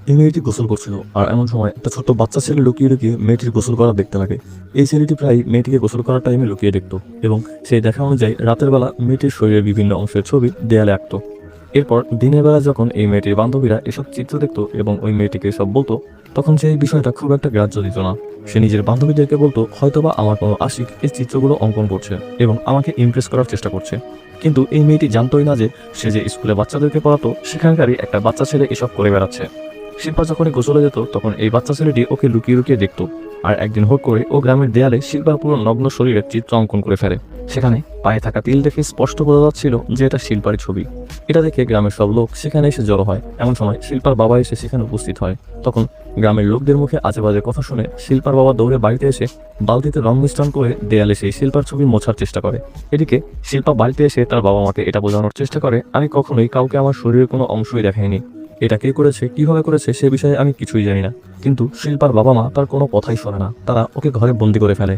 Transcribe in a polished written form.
এই মেয়েটি গোসল করছিল, আর এমন সময় একটা ছোট্ট বাচ্চা ছেলে লুকিয়ে লুকিয়ে মেয়েটির গোসল করা দেখতে লাগে। এই ছেলেটি প্রায় মেয়েটিকে গোসল করার টাইমে লুকিয়ে দেখতো এবং সেই দেখা অনুযায়ী রাতের বেলা মেয়েটির শরীরের বিভিন্ন অংশের ছবি দেয়ালে আঁকতো। এরপর দিনের বেলা যখন এই মেয়েটির বান্ধবীরা এসব চিত্র দেখতো এবং ওই মেয়েটিকে এসব বলতো, তখন সে এই বিষয়টা খুব একটা গ্রাহ্য দিত না। সে নিজের বান্ধবীদেরকে বলতো হয়তোবা আমার কোনো আশিক এই চিত্রগুলো অঙ্কন করছে এবং আমাকে ইমপ্রেস করার চেষ্টা করছে। কিন্তু এই মেয়েটি জানতোই না যে সে যে স্কুলে বাচ্চাদেরকে পড়াতো সেখানকারই একটা বাচ্চা ছেলে এসব করে বেড়াচ্ছে। শিল্পা যখনই গোসলে যেত তখন এই বাচ্চা ছেলেটি ওকে লুকিয়ে লুকিয়ে দেখতো। আর একদিন হুট করে ও গ্রামের দেয়ালে শিল্পার পুরো নগ্ন শরীরের চিত্র অঙ্কন করে ফেলে। সেখানে পায়ে থাকা তিল দেখে স্পষ্ট বোঝা যাচ্ছিল যে এটা শিল্পারই ছবি। এটা দেখে গ্রামের সব লোক সেখানে এসে জড়ো হয়। এমন সময় শিল্পার বাবা এসে সেখানে উপস্থিত হয়। তখন গ্রামের লোকদের মুখে আজেবাজে কথা শুনে শিল্পার বাবা দৌড়ে বাড়িতে এসে বালতিতে রং মিশ্রণ করে দেয়ালে সেই শিল্পার ছবি মোছার চেষ্টা করে। এদিকে শিল্পা বাড়িতে এসে তার বাবা মাকে এটা বোঝানোর চেষ্টা করে, আমি কখনোই কাউকে আমার শরীরের কোনো অংশই দেখাইনি। এটা কে করেছে, কিভাবে করেছে সে বিষয়ে আমি কিছুই জানি না। কিন্তু শিল্পার বাবা মা তার কোনো কথাই শোনে না, তারা ওকে ঘরে বন্দি করে ফেলে।